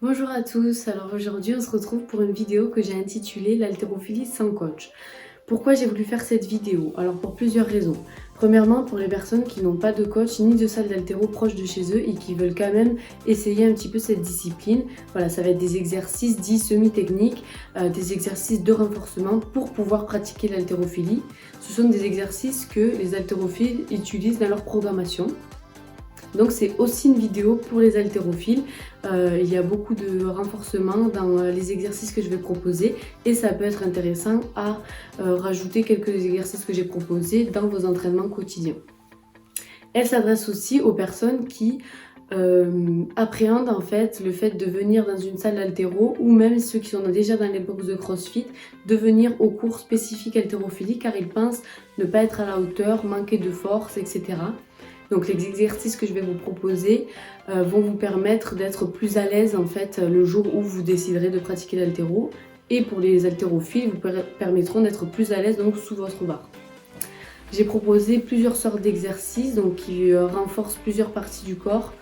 Bonjour à tous, alors aujourd'hui on se retrouve pour une vidéo que j'ai intitulée l'haltérophilie sans coach. Pourquoi j'ai voulu faire cette vidéo? Alors pour plusieurs raisons. Premièrement, pour les personnes qui n'ont pas de coach ni de salle d'haltéro proche de chez eux et qui veulent quand même essayer un petit peu cette discipline. Voilà, ça va être des exercices dits semi-techniques, des exercices de renforcement pour pouvoir pratiquer l'haltérophilie. Ce sont des exercices que les haltérophiles utilisent dans leur programmation. Donc c'est aussi une vidéo pour les haltérophiles. Il y a beaucoup de renforcement dans les exercices que je vais proposer et ça peut être intéressant à rajouter quelques exercices que j'ai proposés dans vos entraînements quotidiens. Elle s'adresse aussi aux personnes qui appréhendent en fait le fait de venir dans une salle d'haltéro ou même ceux qui sont déjà dans les box de CrossFit de venir aux cours spécifiques haltérophilie car ils pensent ne pas être à la hauteur, manquer de force, etc. Donc les exercices que je vais vous proposer vont vous permettre d'être plus à l'aise en fait le jour où vous déciderez de pratiquer l'haltéro. Et pour les haltérophiles, vous permettront d'être plus à l'aise donc sous votre barre. J'ai proposé plusieurs sortes d'exercices donc qui renforcent plusieurs parties du corps.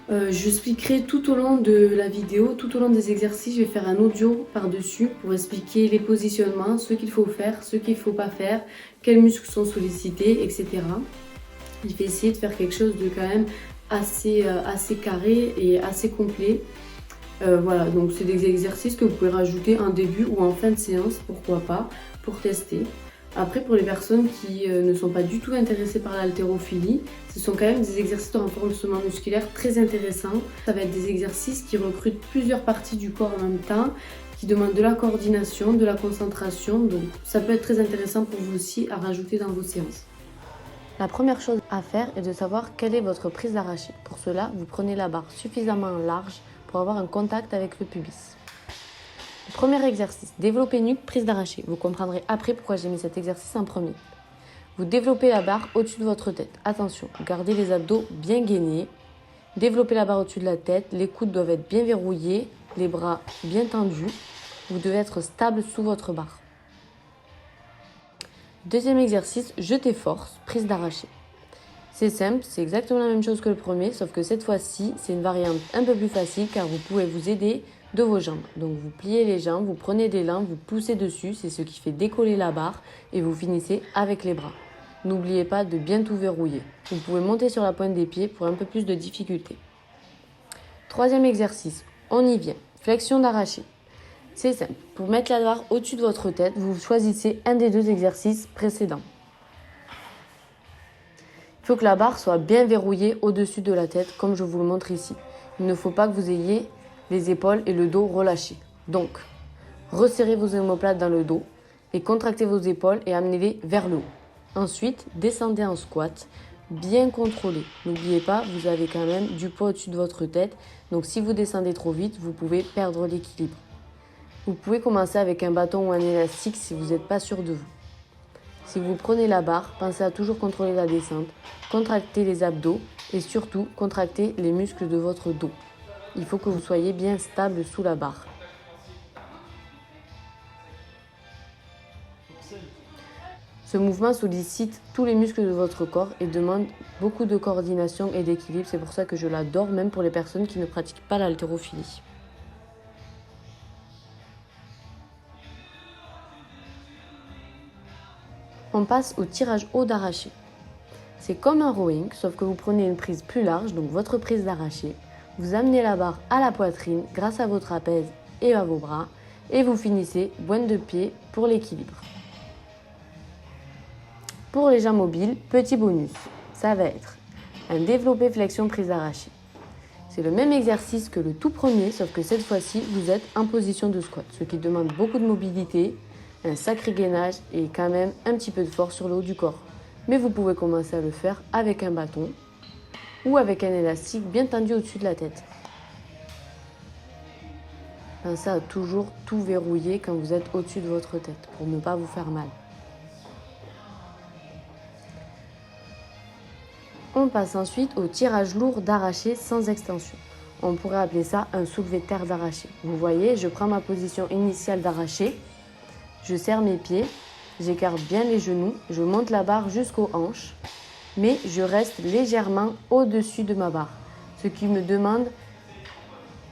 J'expliquerai tout au long de la vidéo, tout au long des exercices, je vais faire un audio par-dessus pour expliquer les positionnements, ce qu'il faut faire, ce qu'il ne faut pas faire, quels muscles sont sollicités, etc. Je vais essayer de faire quelque chose de quand même assez carré et assez complet. Voilà, donc c'est des exercices que vous pouvez rajouter en début ou en fin de séance, pourquoi pas, pour tester. Après, pour les personnes qui ne sont pas du tout intéressées par l'haltérophilie, ce sont quand même des exercices de renforcement musculaire très intéressants. Ça va être des exercices qui recrutent plusieurs parties du corps en même temps, qui demandent de la coordination, de la concentration. Donc ça peut être très intéressant pour vous aussi à rajouter dans vos séances. La première chose à faire est de savoir quelle est votre prise d'arraché. Pour cela, vous prenez la barre suffisamment large pour avoir un contact avec le pubis. Le premier exercice, développer nuque, prise d'arraché. Vous comprendrez après pourquoi j'ai mis cet exercice en premier. Vous développez la barre au-dessus de votre tête. Attention, gardez les abdos bien gainés. Développez la barre au-dessus de la tête. Les coudes doivent être bien verrouillés, les bras bien tendus. Vous devez être stable sous votre barre. Deuxième exercice, jeter force, prise d'arraché. C'est simple, c'est exactement la même chose que le premier, sauf que cette fois-ci, c'est une variante un peu plus facile car vous pouvez vous aider de vos jambes. Donc vous pliez les jambes, vous prenez l'élan, vous poussez dessus, c'est ce qui fait décoller la barre et vous finissez avec les bras. N'oubliez pas de bien tout verrouiller. Vous pouvez monter sur la pointe des pieds pour un peu plus de difficulté. Troisième exercice, on y vient, flexion d'arraché. C'est simple, pour mettre la barre au-dessus de votre tête, vous choisissez un des deux exercices précédents. Il faut que la barre soit bien verrouillée au-dessus de la tête, comme je vous le montre ici. Il ne faut pas que vous ayez les épaules et le dos relâchés. Donc, resserrez vos omoplates dans le dos et contractez vos épaules et amenez-les vers le haut. Ensuite, descendez en squat, bien contrôlé. N'oubliez pas, vous avez quand même du poids au-dessus de votre tête. Donc si vous descendez trop vite, vous pouvez perdre l'équilibre. Vous pouvez commencer avec un bâton ou un élastique si vous n'êtes pas sûr de vous. Si vous prenez la barre, pensez à toujours contrôler la descente, contractez les abdos et surtout contractez les muscles de votre dos. Il faut que vous soyez bien stable sous la barre. Ce mouvement sollicite tous les muscles de votre corps et demande beaucoup de coordination et d'équilibre. C'est pour ça que je l'adore, même pour les personnes qui ne pratiquent pas l'haltérophilie. On passe au tirage haut d'arraché. C'est comme un rowing, sauf que vous prenez une prise plus large, donc votre prise d'arraché. Vous amenez la barre à la poitrine grâce à vos trapèzes et à vos bras. Et vous finissez pointe de pied pour l'équilibre. Pour les gens mobiles, petit bonus, ça va être un développé flexion prise d'arraché. C'est le même exercice que le tout premier, sauf que cette fois-ci, vous êtes en position de squat, ce qui demande beaucoup de mobilité, un sacré gainage et quand même un petit peu de force sur le haut du corps. Mais vous pouvez commencer à le faire avec un bâton ou avec un élastique bien tendu au-dessus de la tête. Pensez à toujours tout verrouiller quand vous êtes au-dessus de votre tête pour ne pas vous faire mal. On passe ensuite au tirage lourd d'arraché sans extension. On pourrait appeler ça un soulevé de terre d'arraché. Vous voyez, je prends ma position initiale d'arraché. Je serre mes pieds, j'écarte bien les genoux, je monte la barre jusqu'aux hanches, mais je reste légèrement au-dessus de ma barre, ce qui me demande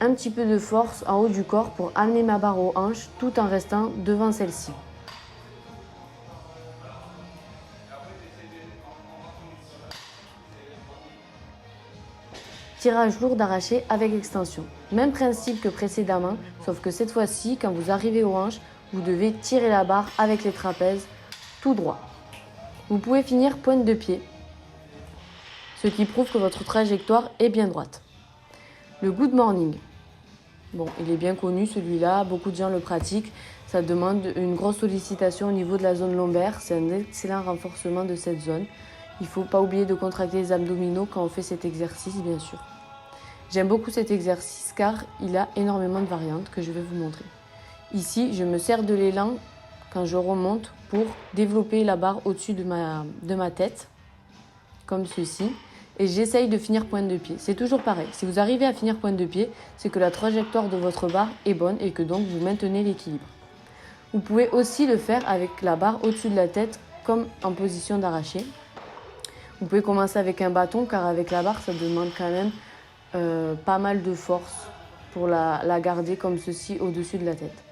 un petit peu de force en haut du corps pour amener ma barre aux hanches tout en restant devant celle-ci. Tirage lourd d'arraché avec extension. Même principe que précédemment, sauf que cette fois-ci, quand vous arrivez aux hanches, vous devez tirer la barre avec les trapèzes tout droit. Vous pouvez finir pointe de pied, ce qui prouve que votre trajectoire est bien droite. Le good morning. Bon, il est bien connu celui-là, beaucoup de gens le pratiquent. Ça demande une grosse sollicitation au niveau de la zone lombaire. C'est un excellent renforcement de cette zone. Il ne faut pas oublier de contracter les abdominaux quand on fait cet exercice, bien sûr. J'aime beaucoup cet exercice car il a énormément de variantes que je vais vous montrer. Ici, je me sers de l'élan quand je remonte pour développer la barre au-dessus de ma tête, comme ceci. Et j'essaye de finir pointe de pied. C'est toujours pareil. Si vous arrivez à finir pointe de pied, c'est que la trajectoire de votre barre est bonne et que donc vous maintenez l'équilibre. Vous pouvez aussi le faire avec la barre au-dessus de la tête, comme en position d'arraché. Vous pouvez commencer avec un bâton, car avec la barre, ça demande quand même pas mal de force pour la garder comme ceci au-dessus de la tête.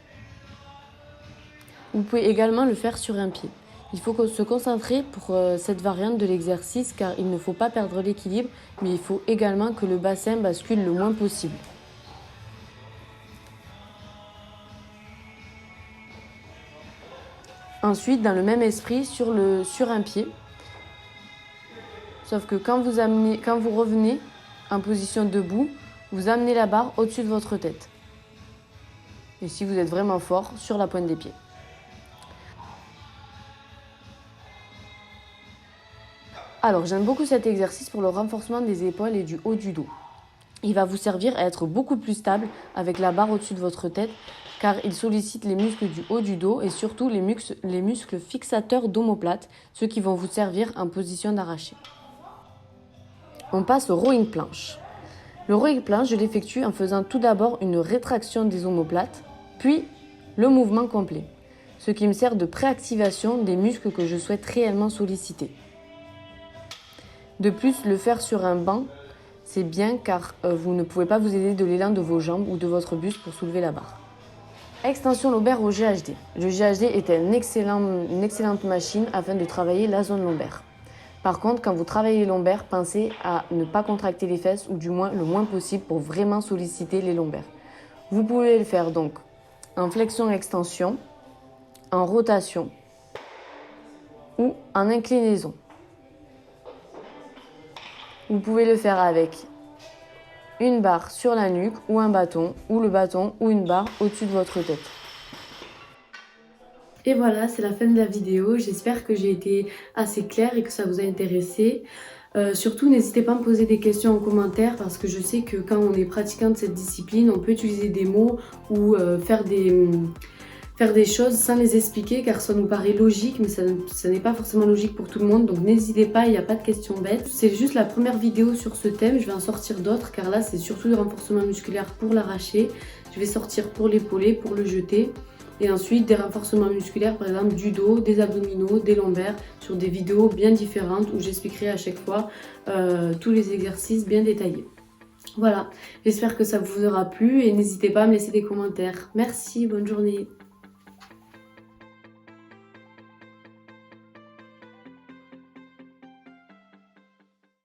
Vous pouvez également le faire sur un pied. Il faut se concentrer pour cette variante de l'exercice car il ne faut pas perdre l'équilibre, mais il faut également que le bassin bascule le moins possible. Ensuite, dans le même esprit, sur un pied, sauf que quand vous revenez en position debout, vous amenez la barre au-dessus de votre tête. Et si vous êtes vraiment fort, sur la pointe des pieds. Alors, j'aime beaucoup cet exercice pour le renforcement des épaules et du haut du dos. Il va vous servir à être beaucoup plus stable avec la barre au-dessus de votre tête car il sollicite les muscles du haut du dos et surtout les muscles fixateurs d'omoplate, ceux qui vont vous servir en position d'arraché. On passe au rowing planche. Le rowing planche, je l'effectue en faisant tout d'abord une rétraction des omoplates, puis le mouvement complet, ce qui me sert de préactivation des muscles que je souhaite réellement solliciter. De plus, le faire sur un banc, c'est bien car vous ne pouvez pas vous aider de l'élan de vos jambes ou de votre buste pour soulever la barre. Extension lombaire au GHD. Le GHD est une excellente machine afin de travailler la zone lombaire. Par contre, quand vous travaillez les lombaires, pensez à ne pas contracter les fesses ou du moins le moins possible pour vraiment solliciter les lombaires. Vous pouvez le faire donc en flexion-extension, en rotation ou en inclinaison. Vous pouvez le faire avec une barre sur la nuque ou un bâton, ou le bâton ou une barre au-dessus de votre tête. Et voilà, c'est la fin de la vidéo. J'espère que j'ai été assez claire et que ça vous a intéressé. Surtout, n'hésitez pas à me poser des questions en commentaire parce que je sais que quand on est pratiquant de cette discipline, on peut utiliser des mots ou faire des choses sans les expliquer car ça nous paraît logique mais ça n'est pas forcément logique pour tout le monde, donc n'hésitez pas, il n'y a pas de questions bêtes. C'est juste la première vidéo sur ce thème, je vais en sortir d'autres car là c'est surtout du renforcement musculaire pour l'arracher, je vais sortir pour l'épauler, pour le jeter et ensuite des renforcements musculaires par exemple du dos, des abdominaux, des lombaires sur des vidéos bien différentes où j'expliquerai à chaque fois tous les exercices bien détaillés. Voilà, j'espère que ça vous aura plu et n'hésitez pas à me laisser des commentaires. Merci, bonne journée.